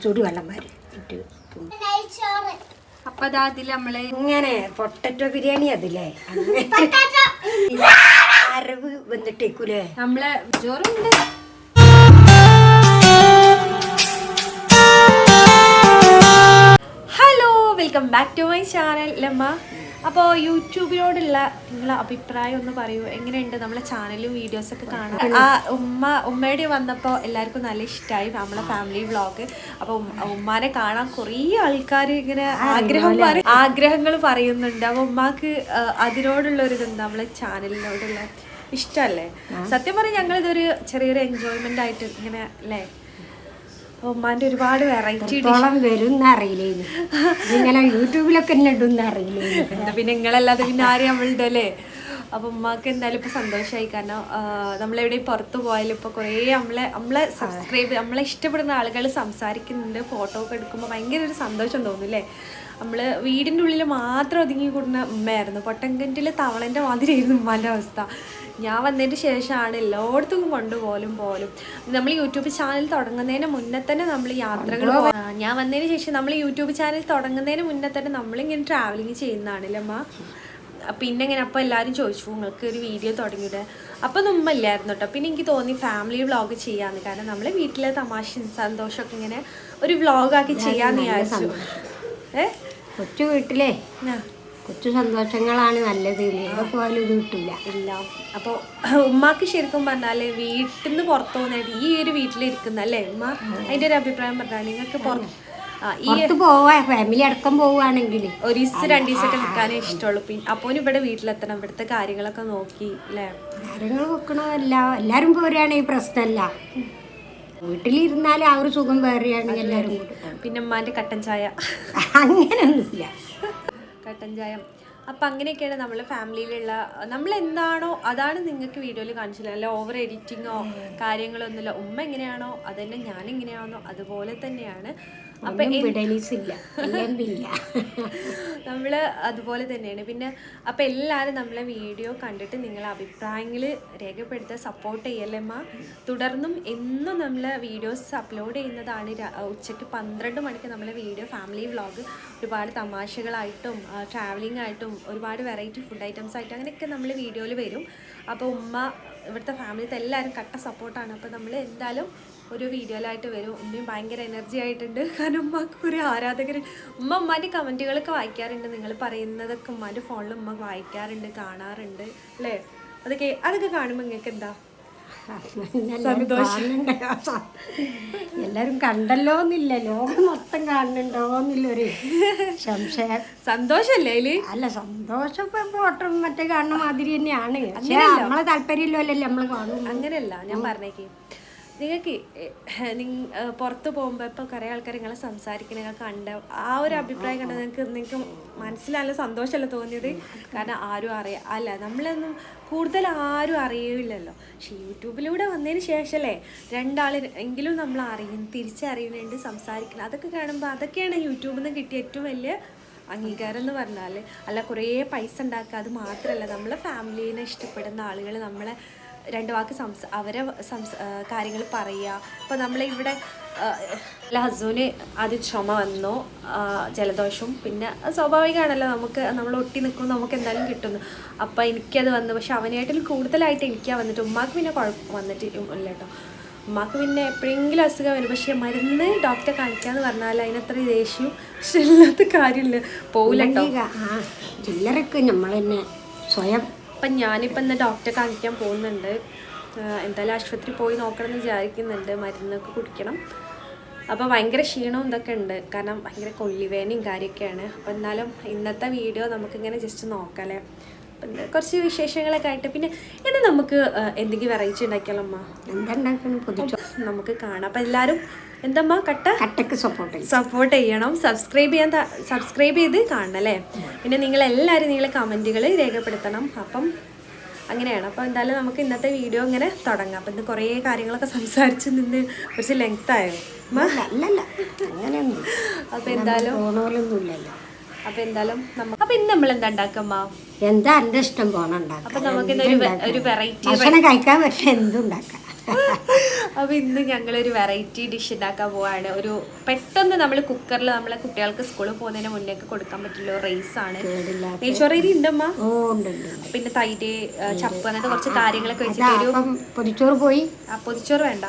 ചൂടി വെള്ളം മാറി ഇട്ട് അപ്പൊ അതാ അതില് നമ്മള് ഇങ്ങനെ പൊട്ടറ്റോ ബിരിയാണി അതില്ലേ അരവ് വന്നിട്ടേക്കൂലേ നമ്മളെ ചോറുണ്ട്. Hello, welcome back to my channel ലമ്മ. അപ്പോൾ യൂട്യൂബിനോടുള്ള നിങ്ങളെ അഭിപ്രായം ഒന്ന് പറയൂ. എങ്ങനെയുണ്ട് നമ്മളെ ചാനലും വീഡിയോസൊക്കെ കാണാൻ? ഉമ്മയുടെ വന്നപ്പോൾ എല്ലാവർക്കും നല്ല ഇഷ്ടമായി നമ്മളെ ഫാമിലി വ്ളോഗ്. അപ്പോൾ ഉമ്മാനെ കാണാൻ കുറേ ആൾക്കാർ ഇങ്ങനെ ആഗ്രഹങ്ങൾ പറയുന്നുണ്ട്. അപ്പോൾ ഉമ്മാക്ക് അതിനോടുള്ളൊരിതെന്താ നമ്മളെ ചാനലിനോടുള്ള ഇഷ്ടമല്ലേ? സത്യം പറഞ്ഞാൽ ഞങ്ങളിതൊരു ചെറിയൊരു എൻജോയ്മെൻ്റ് ആയിട്ട് ഇങ്ങനെ അല്ലേ. ഉമ്മാന്റെ ഒരുപാട് വെറൈറ്റി വരും അറിയില്ലേ, ഇങ്ങനെ യൂട്യൂബിലൊക്കെ അറിയില്ലേ. പിന്നെ നിങ്ങളല്ലാതെ പിന്നെ ആരും നമ്മളുടെ അല്ലേ. അപ്പം ഉമ്മാക്ക് എന്തായാലും ഇപ്പൊ സന്തോഷമായി. കാരണം നമ്മളെവിടെ പുറത്ത് പോയാലും ഇപ്പൊ കുറേ നമ്മളെ സബ്സ്ക്രൈബ് നമ്മളെ ഇഷ്ടപ്പെടുന്ന ആളുകൾ സംസാരിക്കുന്നുണ്ട്. ഫോട്ടോ ഒക്കെ എടുക്കുമ്പോൾ ഭയങ്കര ഒരു സന്തോഷം തോന്നും അല്ലേ. നമ്മൾ വീടിൻ്റെ ഉള്ളിൽ മാത്രം ഒതുങ്ങി കൂടുന്ന ഉമ്മയായിരുന്നു. പൊട്ടൻകിണറ്റിലെ തവളൻ്റെ മാതിരിയായിരുന്നു ഉമ്മാൻ്റെ അവസ്ഥ. ഞാൻ വന്നതിന് ശേഷമാണ് എല്ലായിടത്തും കൊണ്ടുപോലും നമ്മൾ യൂട്യൂബ് ചാനൽ തുടങ്ങുന്നതിന് മുന്നേ തന്നെ നമ്മൾ യാത്രകൾ ഞാൻ വന്നതിന് ശേഷം നമ്മൾ യൂട്യൂബ് ചാനൽ തുടങ്ങുന്നതിന് മുന്നേ തന്നെ നമ്മളിങ്ങനെ ട്രാവലിങ് ചെയ്യുന്നതാണല്ലേ അമ്മ. പിന്നെ ഇങ്ങനെ അപ്പോൾ എല്ലാവരും ചോദിച്ചു നിങ്ങൾക്ക് ഒരു വീഡിയോ തുടങ്ങിയിട്ട്. അപ്പോൾ ഒന്നും ഇല്ലായിരുന്നു കേട്ടോ. പിന്നെ എനിക്ക് തോന്നി ഫാമിലി വ്ളോഗ് ചെയ്യാമെന്ന്. കാരണം നമ്മളെ വീട്ടിലെ തമാശയും സന്തോഷമൊക്കെ ഇങ്ങനെ ഒരു വ്ളോഗാക്കി ചെയ്യാമെന്ന് വിചാരിച്ചു. കൊച്ചു വീട്ടിലേ കൊച്ചു സന്തോഷങ്ങളാണ് നല്ലത്. പോലും ഇത് കിട്ടില്ല ഇല്ല. അപ്പോൾ ഉമ്മാക്ക് ശരിക്കും പറഞ്ഞാൽ വീട്ടിൽ നിന്ന് പുറത്തു പോകുന്നതായിട്ട് ഈ ഒരു വീട്ടിലിരിക്കുന്ന അല്ലേ ഉമ്മ, അതിൻ്റെ ഒരു അഭിപ്രായം പറഞ്ഞാൽ നിങ്ങൾക്ക് പുറത്ത് പോവാ ഫാമിലി അടക്കം പോവുകയാണെങ്കിൽ ഒരു ദിവസം 2 ദിവസമൊക്കെ നിൽക്കാനേ ഇഷ്ടമുള്ളൂ. പിന്നെ അപ്പോൾ ഇവിടെ വീട്ടിലെത്തണം, ഇവിടുത്തെ കാര്യങ്ങളൊക്കെ നോക്കി അല്ലേ. കാര്യങ്ങൾ നോക്കണമല്ല, എല്ലാവരും പോരുകയാണെങ്കിൽ പ്രശ്നമല്ല. വീട്ടിലിരുന്നാൽ ആ ഒരു സുഖം വേറെയാണെങ്കിൽ എല്ലാവരും കൂടെ. പിന്നെ ഉമ്മാൻ്റെ കട്ടൻ ചായ അങ്ങനെയൊന്നുമില്ല, കട്ടൻ ചായ. അപ്പം അങ്ങനെയൊക്കെയാണ് നമ്മളെ ഫാമിലിയിലുള്ള നമ്മളെന്താണോ അതാണ് നിങ്ങൾക്ക് വീഡിയോയിൽ കാണിച്ചില്ല. അല്ല ഓവർ എഡിറ്റിങ്ങോ കാര്യങ്ങളോ ഒന്നുമില്ല. ഉമ്മ എങ്ങനെയാണോ അതന്നെ ഞാൻ എങ്ങനെയാണോ അതുപോലെ തന്നെയാണ്. അപ്പം നമ്മൾ അതുപോലെ തന്നെയാണ്. പിന്നെ അപ്പം എല്ലാവരും നമ്മളെ വീഡിയോ കണ്ടിട്ട് നിങ്ങളെ അഭിപ്രായങ്ങൾ രേഖപ്പെടുത്താൻ സപ്പോർട്ട് ചെയ്യല്ലേമ്മ. തുടർന്നും എന്നും നമ്മളെ വീഡിയോസ് അപ്ലോഡ് ചെയ്യുന്നതാണ്. ഉച്ചയ്ക്ക് 12 മണിക്ക് നമ്മളെ വീഡിയോ ഫാമിലി വ്ളോഗ് ഒരുപാട് തമാശകളായിട്ടും ട്രാവലിംഗ് ആയിട്ടും ഒരുപാട് വെറൈറ്റി ഫുഡ് ഐറ്റംസ് ആയിട്ടും അങ്ങനെയൊക്കെ നമ്മൾ വീഡിയോയിൽ വരും. അപ്പോൾ ഉമ്മ ഇവിടുത്തെ ഫാമിലിത്തെ എല്ലാവരും കട്ട സപ്പോർട്ടാണ്. അപ്പോൾ നമ്മൾ എന്തായാലും ഒരു വീഡിയോയിലായിട്ട് വരും. ഉമ്മയും ഭയങ്കര എനർജി ആയിട്ടുണ്ട്. കാരണം ഉമ്മക്ക് ഒരു ആരാധകർ. ഉമ്മാൻ്റെ കമൻറ്റുകളൊക്കെ വായിക്കാറുണ്ട്. നിങ്ങൾ പറയുന്നതൊക്കെ ഉമ്മാൻ്റെ ഫോണിൽ ഉമ്മ വായിക്കാറുണ്ട്, കാണാറുണ്ട് അല്ലേ. അതൊക്കെ കാണുമ്പോൾ നിങ്ങൾക്ക് എന്താ എല്ലാരും കണ്ടല്ലോ എന്നില്ല, ലോകം മൊത്തം കാണുന്നുണ്ടോന്നില്ലൊരു സംശയം. സന്തോഷല്ലേ അതില്? അല്ല, സന്തോഷം ഫോട്ടോ മറ്റേ കാണുന്ന മാതിരി തന്നെയാണ്. നമ്മളെ താല്പര്യമില്ലല്ലോ നമ്മൾ കാണും. അങ്ങനെയല്ല ഞാൻ പറഞ്ഞേക്ക്. നിങ്ങൾക്ക് പുറത്ത് പോകുമ്പോൾ ഇപ്പോൾ കുറേ ആൾക്കാർ നിങ്ങളെ സംസാരിക്കണ കണ്ട ആ ഒരു അഭിപ്രായം കണ്ട നിങ്ങൾക്ക് മനസ്സിലല്ല സന്തോഷമല്ല തോന്നിയത്. കാരണം ആരും അല്ല നമ്മളൊന്നും കൂടുതൽ ആരും അറിയില്ലല്ലോ. പക്ഷെ യൂട്യൂബിലൂടെ വന്നതിന് ശേഷമല്ലേ 2 ആൾ എങ്കിലും നമ്മൾ തിരിച്ചറിയുന്നുണ്ട്, സംസാരിക്കണം. അതൊക്കെ കാണുമ്പോൾ അതൊക്കെയാണ് യൂട്യൂബിൽ നിന്ന് കിട്ടിയ ഏറ്റവും വലിയ അംഗീകാരം എന്ന് പറഞ്ഞാൽ. അല്ല കുറേ പൈസ ഉണ്ടാക്കുക അത് മാത്രമല്ല, നമ്മളെ ഫാമിലീനെ ഇഷ്ടപ്പെടുന്ന ആളുകൾ നമ്മളെ 2 വാക്ക് അവരെ കാര്യങ്ങൾ പറയുക. ഇപ്പോൾ നമ്മളിവിടെ ഹസ്ബൻഡിന് അത് ചുമ വന്നു, ജലദോഷവും. പിന്നെ സ്വാഭാവികമാണല്ലോ, നമ്മൾ ഒട്ടി നിൽക്കുമ്പോൾ നമുക്ക് എന്തായാലും കിട്ടുന്നു. അപ്പോൾ എനിക്കത് വന്നു. പക്ഷെ അവനായിട്ടും കൂടുതലായിട്ട് എനിക്കാണ് വന്നിട്ട്. ഉമ്മാക്ക് പിന്നെ കുഴപ്പം വന്നിട്ട് ഇല്ല കേട്ടോ. ഉമ്മാക്ക് പിന്നെ എപ്പോഴെങ്കിലും അസുഖം വരും. പക്ഷേ മരുന്ന് ഡോക്ടറെ കാണിക്കാന്ന് പറഞ്ഞാൽ അതിനത്ര ദേഷ്യവും പക്ഷെ ഇല്ലാത്ത കാര്യമില്ല, പോകില്ല കേട്ടോ. ചില്ലറൊക്കെ നമ്മൾ തന്നെ സ്വയം. അപ്പം ഞാനിപ്പോൾ ഇന്ന് ഡോക്ടറെ കാണിക്കാൻ പോകുന്നുണ്ട്. എന്തായാലും ആശുപത്രി പോയി നോക്കണം എന്ന് വിചാരിക്കുന്നുണ്ട്. മരുന്നൊക്കെ കുടിക്കണം. അപ്പോൾ ഭയങ്കര ക്ഷീണവും ഇതൊക്കെ ഉണ്ട്. കാരണം ഭയങ്കര കൊള്ളിവേനയും കാര്യമൊക്കെയാണ്. അപ്പോൾ എന്നാലും ഇന്നത്തെ വീഡിയോ നമുക്കിങ്ങനെ ജസ്റ്റ് നോക്കാം അല്ലേ. അപ്പം കുറച്ച് വിശേഷങ്ങളൊക്കെ ആയിട്ട് പിന്നെ ഇന്ന് നമുക്ക് എന്തെങ്കിലും വെറൈറ്റി ഉണ്ടാക്കിയാലോ അമ്മ? നമുക്ക് കാണാം. അപ്പം എല്ലാവരും എന്തമ്മ കട്ടക്ക് സപ്പോർട്ട് ചെയ്യണം. സബ്സ്ക്രൈബ് ചെയ്ത് കാണണം അല്ലേ. പിന്നെ നിങ്ങളെല്ലാവരും നിങ്ങളെ കമൻറ്റുകൾ രേഖപ്പെടുത്തണം. അപ്പം അങ്ങനെയാണ്. അപ്പോൾ എന്തായാലും നമുക്ക് ഇന്നത്തെ വീഡിയോ ഇങ്ങനെ തുടങ്ങാം. അപ്പം ഇന്ന് കുറേ കാര്യങ്ങളൊക്കെ സംസാരിച്ച് നിന്ന് കുറച്ച് ലെങ്ത് ആയോ? അങ്ങനെയൊന്നും. അപ്പോൾ എന്തായാലും അപ്പൊ എന്തായാലും അപ്പൊ ഇന്ന് നമ്മൾ എന്താ ഉണ്ടാക്കമ്മ? എന്താ എന്റെ ഇഷ്ടം പോലെ ഉണ്ടാക്കാം. അപ്പൊ നമുക്ക് ഒരു വെറൈറ്റി ഭക്ഷണം കഴിക്കാൻ പറ്റും എന്തുണ്ടാക്കാം. അപ്പോൾ ഇന്ന് ഞങ്ങളൊരു വെറൈറ്റി ഡിഷ് ഉണ്ടാക്കാൻ പോവാണ്. ഒരു പെട്ടെന്ന് നമ്മൾ കുക്കറിൽ നമ്മളെ കുട്ടികൾക്ക് സ്കൂളിൽ പോകുന്നതിന് മുന്നേക്ക് കൊടുക്കാൻ പറ്റുള്ള റൈസാണ്. നെയ്ച്ചോറേരി ഉണ്ടമ്മ? പിന്നെ തൈര്, ചപ്പ്, അങ്ങനത്തെ കുറച്ച് കാര്യങ്ങളൊക്കെ വെച്ചിട്ട് ഒരു പൊതിച്ചോറ് പോയി. പൊതിച്ചോറ് വേണ്ട,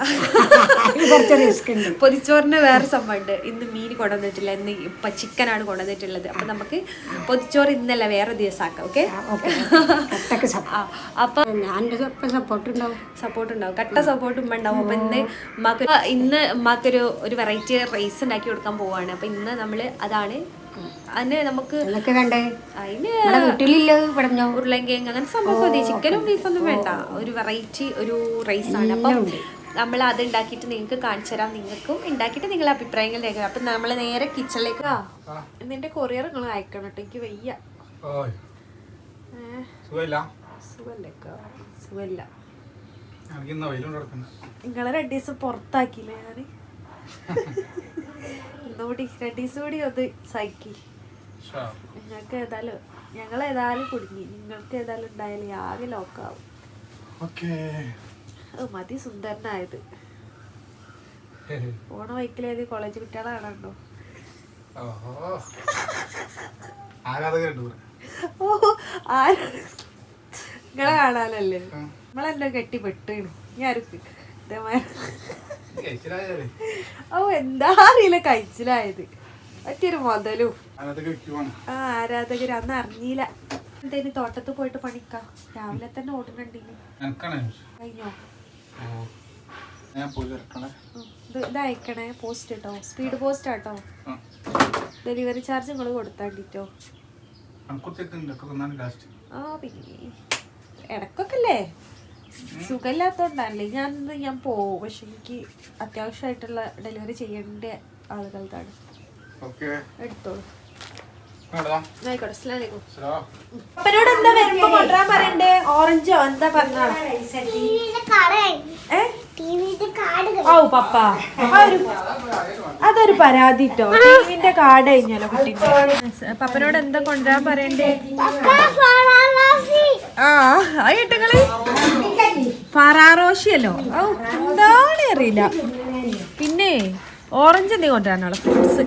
പൊതിച്ചോറിന് വേറെ സംഭവമുണ്ട്. ഇന്ന് മീൻ കൊണ്ടുവന്നിട്ടില്ല, ഇന്ന് ഇപ്പം ചിക്കനാണ് കൊണ്ടുവന്നിട്ടുള്ളത്. അപ്പം നമുക്ക് പൊതിച്ചോറ് ഇന്നല്ല വേറെ ദിവസം ആക്കാം. ഓക്കെ? അപ്പം സപ്പോർട്ട് ഉണ്ടാവും, കട്ട സപ്പോർട്ട് ഉമ്മ ഉണ്ടാവും. അപ്പം ഇന്ന് ഉമ്മാക്കൊരു വെറൈറ്റി റൈസ് ഉണ്ടാക്കി കൊടുക്കാൻ പോവാണ്. അപ്പം ഇന്ന് നമ്മൾ അതാണ് അതിന് നമുക്ക് ഉരുളങ്കിഴങ്ങ് അങ്ങനെ സംഭവം മതി. ചിക്കനും ബീഫൊന്നും വേണ്ട, ഒരു വെറൈറ്റി ഒരു റൈസാണ്. അപ്പം നമ്മൾ അത് ഉണ്ടാക്കിയിട്ട് നിങ്ങൾക്ക് കാണിച്ചു തരാം. നിങ്ങൾക്കും ഉണ്ടാക്കിയിട്ട് നിങ്ങളുടെ അഭിപ്രായങ്ങൾ രേഖ. അപ്പം നമ്മൾ നേരെ കിച്ചണിലേക്ക് നിന്റെ കൊറിയർ നിങ്ങൾ അയക്കണം കേട്ടോ. എനിക്ക് വയ്യ, സുഖല്ല. നിങ്ങളെ 2 ദിവസം പുറത്താക്കിയില്ലേ ഞാൻ? ഒന്നുകൂടി 2 ദിവസം കൂടി ഒന്ന് സഹിക്കി. നിങ്ങൾക്ക് ഏതായാലും ഞങ്ങളേതായാലും കുടുങ്ങി, നിങ്ങൾക്ക് ഏതായാലും ഉണ്ടായാലും ആകെ ലോക്കാവും. മതി സുന്ദരനായത്. പോണ വൈക്കിലേത് കോളേജ് കുട്ടികളെ കാണാണ്ടോ? നിങ്ങളെ കാണാനല്ലേ നമ്മളെല്ലാം കെട്ടിപ്പെട്ടാണ് ഞാർക്ക്. എന്താ അറിയില്ല കഴിച്ചിലായത്. പറ്റിയൊരു മുതലും ആരാധകര് അന്ന് അറിഞ്ഞില്ല. എന്തേലും തോട്ടത്തിൽ പോയിട്ട് പണിക്കാം. രാവിലെ തന്നെ ഓടുന്നുണ്ടീനി. കഴിഞ്ഞോ? ഇത് അയക്കണേ പോസ്റ്റ് കേട്ടോ, സ്പീഡ് പോസ്റ്റ് ആട്ടോ. ഡെലിവറി ചാർജ് നിങ്ങൾ കൊടുത്താണ്ടിട്ടോ. പിന്നെ ഇടക്കൊക്കെ അല്ലേ, സുഖമില്ലാത്തോണ്ടല്ലേ ഞാൻ പോവും. പക്ഷെ എനിക്ക് അത്യാവശ്യമായിട്ടുള്ള ഡെലിവറി ചെയ്യേണ്ട ആളുകൾക്കാണ്. എടുത്തോളൂ. അപ്പനോട് എന്താ വരുമ്പോ കൊണ്ടുവരാൻ പറയണ്ടേ? ഓറഞ്ചോ എന്താ പറഞ്ഞോ? ഓ പപ്പ, അതൊരു പരാതിട്ടോ. ടിവിന്റെ കാർഡ് കഴിഞ്ഞാലോ കുട്ടീന്റെ. പപ്പനോട് എന്താ കൊണ്ടുവരാൻ പറയണ്ടേ? ആ ഏട്ടങ്ങള് ഫറാറോഷിയല്ലോ. ഓ എന്താണ് അറിയില്ല. പിന്നെ ഓറഞ്ച് എന്തെങ്കിലും കൊണ്ടുവരാനുള്ള ഫ്രൂട്ട്സ്.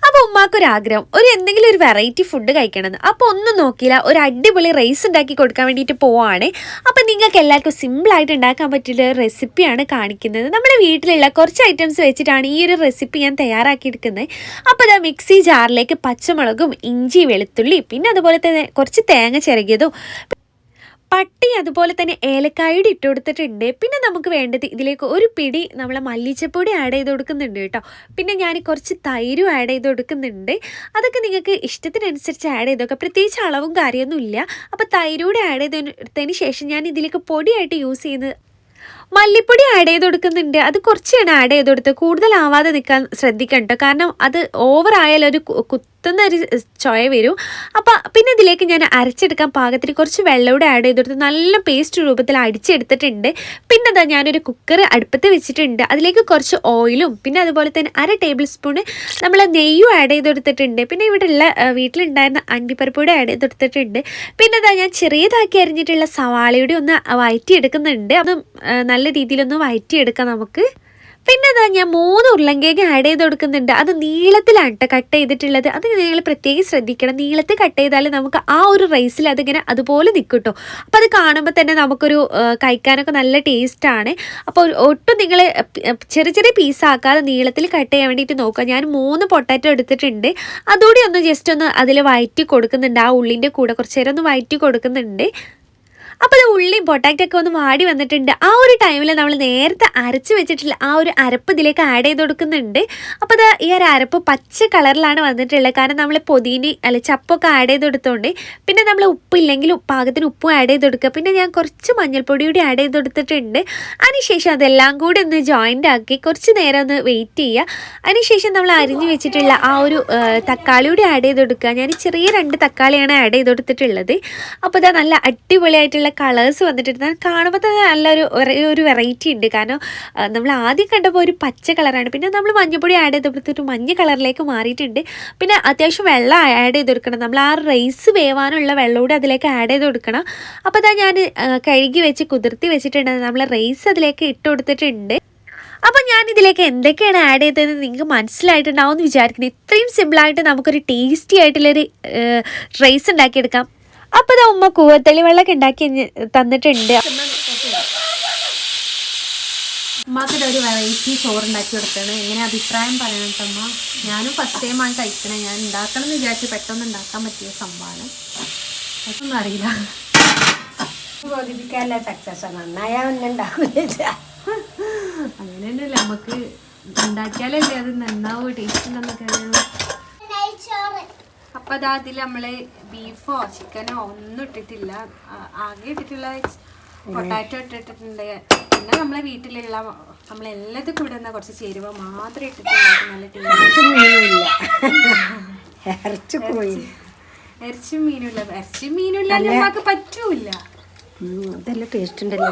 അപ്പോൾ ഉമ്മാക്കൊരാഗ്രഹം എന്തെങ്കിലും ഒരു വെറൈറ്റി ഫുഡ് കഴിക്കണമെന്ന്. അപ്പോൾ ഒന്നും നോക്കിയില്ല, ഒരു അടിപൊളി റൈസ് ഉണ്ടാക്കി കൊടുക്കാൻ വേണ്ടിയിട്ട് പോവാണ്. അപ്പോൾ നിങ്ങൾക്ക് എല്ലാവർക്കും സിമ്പിളായിട്ട് ഉണ്ടാക്കാൻ പറ്റിയ റെസിപ്പിയാണ് കാണിക്കുന്നത്. നമ്മുടെ വീട്ടിലുള്ള കുറച്ച് ഐറ്റംസ് വെച്ചിട്ടാണ് ഈ ഒരു റെസിപ്പി ഞാൻ തയ്യാറാക്കിയെടുക്കുന്നത്. അപ്പോൾ അത് മിക്സി ജാറിലേക്ക് പച്ചമുളകും ഇഞ്ചി വെളുത്തുള്ളി പിന്നെ അതുപോലെ തന്നെ കുറച്ച് തേങ്ങ ചിരകിയതും പട്ടി അതുപോലെ തന്നെ ഏലക്കായുടെ ഇട്ട് കൊടുത്തിട്ടുണ്ട്. പിന്നെ നമുക്ക് വേണ്ടത് ഇതിലേക്ക് ഒരു പിടി നമ്മളെ മല്ലിച്ചപ്പൊടി ആഡ് ചെയ്ത് കൊടുക്കുന്നുണ്ട് കേട്ടോ. പിന്നെ ഞാൻ കുറച്ച് തൈരും ആഡ് ചെയ്ത് കൊടുക്കുന്നുണ്ട്. അതൊക്കെ നിങ്ങൾക്ക് ഇഷ്ടത്തിനനുസരിച്ച് ആഡ് ചെയ്തൊക്കെ, പ്രത്യേകിച്ച് അളവും കാര്യമൊന്നും ഇല്ല. അപ്പോൾ തൈരൂടെ ആഡ് ചെയ്തതിന് ശേഷം ഞാൻ ഇതിലേക്ക് പൊടിയായിട്ട് യൂസ് ചെയ്യുന്നത് മല്ലിപ്പൊടി ആഡ് ചെയ്ത് കൊടുക്കുന്നുണ്ട്. അത് കുറച്ചാണ് ആഡ് ചെയ്ത് കൊടുത്തത്, കൂടുതലാവാതെ നിൽക്കാൻ ശ്രദ്ധിക്കണം കേട്ടോ. കാരണം അത് ഓവറായാലും ഒരു കുത്തുന്നൊരു ചൊയ വരും. അപ്പോൾ പിന്നെ ഇതിലേക്ക് ഞാൻ അരച്ചെടുക്കാൻ പാകത്തിന് കുറച്ച് വെള്ളം കൂടെ ആഡ് ചെയ്ത് കൊടുത്ത് നല്ല പേസ്റ്റ് രൂപത്തിൽ അടിച്ചെടുത്തിട്ടുണ്ട്. പിന്നെ അതാ ഞാനൊരു കുക്കർ അടുപ്പത്ത് വെച്ചിട്ടുണ്ട്. അതിലേക്ക് കുറച്ച് ഓയിലും പിന്നെ അതുപോലെ തന്നെ 1/2 ടേബിൾ സ്പൂൺ നമ്മൾ നെയ്യും ആഡ് ചെയ്ത് കൊടുത്തിട്ടുണ്ട്. പിന്നെ ഇവിടെയുള്ള വീട്ടിലുണ്ടായിരുന്ന അണ്ടിപ്പരിപ്പൊടി ആഡ് ചെയ്ത് കൊടുത്തിട്ടുണ്ട്. പിന്നെ അതാ ഞാൻ ചെറിയതാക്കി അരിഞ്ഞിട്ടുള്ള സവാളയുടെ ഒന്ന് വഴറ്റിയെടുക്കുന്നുണ്ട്. അത് നല്ല രീതിയിലൊന്ന് വഴറ്റിയെടുക്കാം നമുക്ക്. പിന്നെ അതാ ഞാൻ 3 ഉരുളങ്കിഴങ്ങ് ആഡ് ചെയ്ത് കൊടുക്കുന്നുണ്ട്. അത് നീളത്തിലാണ് കേട്ടോ കട്ട് ചെയ്തിട്ടുള്ളത്. അത് നിങ്ങൾ പ്രത്യേകം ശ്രദ്ധിക്കണം. നീളത്തിൽ കട്ട് ചെയ്താൽ നമുക്ക് ആ ഒരു റൈസിൽ അതിങ്ങനെ അതുപോലെ നിൽക്കും കേട്ടോ. അപ്പോൾ അത് കാണുമ്പോൾ തന്നെ നമുക്കൊരു കഴിക്കാനൊക്കെ നല്ല ടേസ്റ്റാണ്. അപ്പോൾ ഒട്ടും നിങ്ങൾ ചെറിയ ചെറിയ പീസാക്കാതെ നീളത്തിൽ കട്ട് ചെയ്യാൻ വേണ്ടിയിട്ട് നോക്കുക. ഞാൻ 3 പൊട്ടാറ്റോ എടുത്തിട്ടുണ്ട്. അതുകൂടി ഒന്ന് ജസ്റ്റ് ഒന്ന് അതിൽ വഴറ്റി കൊടുക്കുന്നുണ്ട്. ആ ഉള്ളിൻ്റെ കൂടെ കുറച്ച് നേരം ഒന്ന് വഴറ്റി കൊടുക്കുന്നുണ്ട്. അപ്പോൾ അത് ഉള്ളിയും പൊട്ടാറ്റോ ഒക്കെ ഒന്ന് വാടി വന്നിട്ടുണ്ട്. ആ ഒരു ടൈമിൽ നമ്മൾ നേരത്തെ അരച്ച് വെച്ചിട്ടുള്ള ആ ഒരു അരപ്പ് ഇതിലേക്ക് ആഡ് ചെയ്ത് കൊടുക്കുന്നുണ്ട്. അപ്പോൾ അത് ഈ ഒരു അരപ്പ് പച്ച കളറിലാണ് വന്നിട്ടുള്ളത്, കാരണം നമ്മൾ ചപ്പൊക്കെ ആഡ് ചെയ്ത് കൊടുത്തോണ്ട്. പിന്നെ നമ്മൾ ഉപ്പില്ലെങ്കിൽ പാകത്തിന് ഉപ്പും ആഡ് ചെയ്ത് കൊടുക്കുക. പിന്നെ ഞാൻ കുറച്ച് മഞ്ഞൾപ്പൊടി കൂടി ആഡ് ചെയ്ത് കൊടുത്തിട്ടുണ്ട്. അതിനുശേഷം അതെല്ലാം കൂടി ഒന്ന് ജോയിൻ്റ് ആക്കി കുറച്ച് നേരം ഒന്ന് വെയിറ്റ് ചെയ്യുക. അതിനുശേഷം നമ്മൾ അരിഞ്ഞ് വെച്ചിട്ടുള്ള ആ ഒരു തക്കാളി കൂടി ആഡ് ചെയ്ത് കൊടുക്കുക. ഞാൻ ചെറിയ 2 തക്കാളിയാണ് ആഡ് ചെയ്ത് കൊടുത്തിട്ടുള്ളത്. അപ്പോൾ ഇതാ നല്ല അടിപൊളിയായിട്ടുള്ള കളേഴ്സ് വന്നിട്ടുണ്ട്. കാണുമ്പോൾ തന്നെ നല്ലൊരു വെറൈറ്റി ഉണ്ട്. കാരണം നമ്മൾ ആദ്യം കണ്ടപ്പോൾ ഒരു പച്ച കളറാണ്, പിന്നെ നമ്മൾ മഞ്ഞൾപ്പൊടി ആഡ് ചെയ്ത് കൊടുത്തിട്ട് മഞ്ഞ കളറിലേക്ക് മാറിയിട്ടുണ്ട്. പിന്നെ അത്യാവശ്യം വെള്ളം ആഡ് ചെയ്ത് കൊടുക്കണം. നമ്മൾ ആ റൈസ് വേവാനുള്ള വെള്ളം കൂടി അതിലേക്ക് ആഡ് ചെയ്ത് കൊടുക്കണം. അപ്പോൾ ഇതാ ഞാൻ കഴുകി വെച്ച് കുതിർത്തി വെച്ചിട്ടുണ്ട്. നമ്മൾ റൈസ് അതിലേക്ക് ഇട്ട് കൊടുത്തിട്ടുണ്ട്. അപ്പോൾ ഞാനിതിലേക്ക് എന്തൊക്കെയാണ് ആഡ് ചെയ്തതെന്ന് നിങ്ങൾക്ക് മനസ്സിലായിട്ടുണ്ടാവും എന്ന് വിചാരിക്കുന്നത്. ഇത്രയും സിമ്പിളായിട്ട് നമുക്കൊരു ടേസ്റ്റി ആയിട്ടുള്ളൊരു റൈസ് ഉണ്ടാക്കിയെടുക്കാം. അപ്പോൾ ഇതാ ഉമ്മ കൂവത്തളി വെള്ളമൊക്കെ ഉണ്ടാക്കി തന്നിട്ടുണ്ട്. ഉമ്മാക്കിടെ ഒരു വെറൈറ്റി ചോറുണ്ടാക്കി കൊടുത്താണ്. എങ്ങനെ അഭിപ്രായം പറയണം അമ്മ? ഞാനും ഫസ്റ്റ് ടൈമാണ് കഴിക്കണേ. ഞാൻ ഉണ്ടാക്കണം എന്ന് വിചാരിച്ച് പെട്ടെന്ന് ഉണ്ടാക്കാൻ പറ്റിയ സംഭവമാണ്. അതൊന്നും അറിയില്ല. ബോധിപ്പിക്കാനല്ല സക്സസ് നന്നായാൽ ഒന്നും ഉണ്ടാക്കില്ല. അങ്ങനെയല്ല, നമുക്ക് ഉണ്ടാക്കിയാലല്ലേ അത് നന്നാവോ ടേസ്റ്റ് ഉണ്ടെന്നൊക്കെ അറിയാം. അപ്പം അതാ അതിൽ നമ്മൾ ബീഫോ ചിക്കനോ ഒന്നും ഇട്ടിട്ടില്ല. ആകെ ഇട്ടിട്ടുള്ള പൊട്ടാറ്റോ ഇട്ടിട്ടുണ്ട്. പിന്നെ നമ്മളെ വീട്ടിലുള്ള നമ്മളെല്ലാതും കൂടെ എന്നാൽ കുറച്ച് ചേരുവ മാത്രം ഇട്ടിട്ടുള്ള നല്ല ടേസ്റ്റ്. ഇറച്ചി മീനുമില്ല നമുക്ക് പറ്റൂല. അതെല്ലാം ടേസ്റ്റ് ഉണ്ടല്ലോ.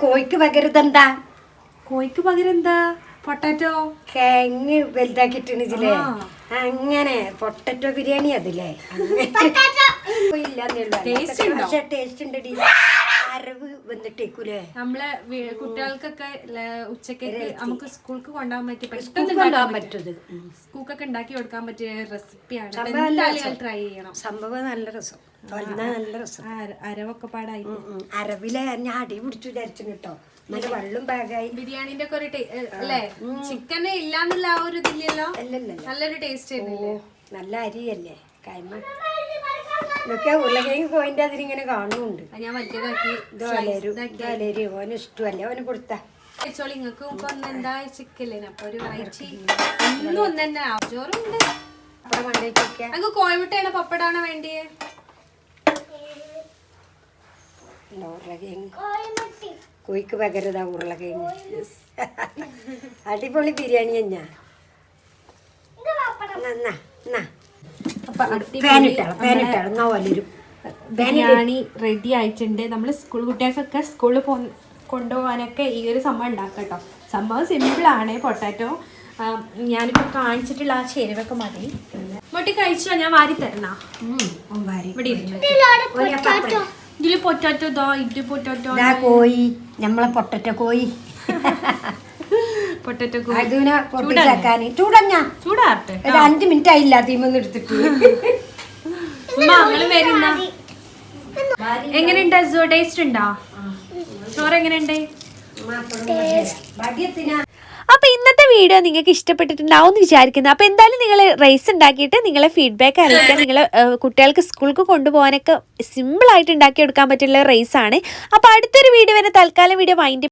കോഴിക്ക് പകരം എന്താ പൊട്ടാറ്റോ കിഴങ്ങ് വലുതാക്കിട്ടില്ലേ, അങ്ങനെ പൊട്ടറ്റോ ബിരിയാണി അതില്ലേ. ടേസ്റ്റ് ഉണ്ട്. അരവ് വന്നിട്ടേക്കൂലേ നമ്മളെ കുട്ടികൾക്കൊക്കെ ഉച്ചക്കേക്ക് നമുക്ക് സ്കൂൾക്ക് കൊണ്ടുപോകാൻ പറ്റിയ പറ്റത് സ്കൂൾക്കൊക്കെ ഉണ്ടാക്കി കൊടുക്കാൻ പറ്റിയ റെസിപ്പിയാണ്. ട്രൈ ചെയ്യണം. സംഭവം നല്ല രസം, നല്ല രസം. അരവൊക്കെ പാടായി അരവിലെ ഞാൻ അടി പിടിച്ചു വിചാരിച്ചു കേട്ടോ. നല്ല വെള്ളം പാകായി. ബിരിയാണിന്റെ ഒക്കെ ഒരു അല്ലേ, ചിക്കന് ഇല്ലാന്നുള്ള ആ ഒരു ഇതില്ലല്ലോ. നല്ലൊരു ടേസ്റ്റ് നല്ല അരിയല്ലേ കൈമ. ഇതൊക്കെ ഉരുളക്കിഴങ്ങ് പോയിന്റ് അതിലിങ്ങനെ കാണുന്നുണ്ട്. ഞാൻ വലുതാക്കി ഓന് ഇഷ്ടമല്ലേ, ഓന് കൊടുത്ത കഴിച്ചോളി. നിങ്ങൾക്ക് ഇപ്പൊ എന്താ ചിക്കല്ലേ, അപ്പൊ ഒരു വെറൈറ്റി ഒന്നും ഒന്ന് തന്നെ ചോറുണ്ട്. നമുക്ക് കോഴിമുട്ടയാണ് പപ്പടാണ് വേണ്ടിയേ. ഉരുളക്കിഴങ്ങ് കോഴിക്ക് പകരതാ ഉരുളക്കിഴങ്ങ്. അടിപൊളി ബിരിയാണി തന്നെയാ. ബിരിയാണി റെഡി ആയിട്ടുണ്ട്. നമ്മൾ സ്കൂൾ കുട്ടികൾക്കൊക്കെ സ്കൂളിൽ കൊണ്ടുപോകാനൊക്കെ ഈ ഒരു സംഭവം ഉണ്ടാക്കാം കേട്ടോ. സംഭവം സിമ്പിളാണ്. പൊട്ടാറ്റോ ഞാനിപ്പോൾ കാണിച്ചിട്ടുള്ള ആ ചേരുവൊക്കെ മതി. മൊട്ടി കഴിച്ചോ? ഞാൻ വാരി തരണ ഇവിടെ ഇതില് പൊട്ടാറ്റോ ഇത് പൊട്ടാറ്റോ കോഴി, നമ്മളെ പൊട്ടറ്റോ കോഴി. പൊട്ടാറ്റോ ചൂടാറട്ടെ. 5 മിനിറ്റ് ആയില്ല തീമൊന്നും എടുത്തിട്ട്. എങ്ങനെയുണ്ട്? ടേസ്റ്റ് ഉണ്ടോ? ചോറ് എങ്ങനെയുണ്ട്? അപ്പോൾ ഇന്നത്തെ വീഡിയോ നിങ്ങൾക്ക് ഇഷ്ടപ്പെട്ടിട്ടുണ്ടാവും എന്ന് വിചാരിക്കുന്നു. അപ്പോൾ എന്തായാലും നിങ്ങൾ റൈസ് ഉണ്ടാക്കിയിട്ട് നിങ്ങളെ ഫീഡ്ബാക്ക് അറിയിക്കുക. നിങ്ങൾ കുട്ടികൾക്ക് സ്കൂൾക്ക് കൊണ്ടുപോകാനൊക്കെ സിമ്പിളായിട്ട് ഉണ്ടാക്കിയെടുക്കാൻ പറ്റുള്ള റൈസാണ്. അപ്പോൾ അടുത്തൊരു വീഡിയോ വരെ തൽക്കാലം വീഡിയോ വൈൻഡ്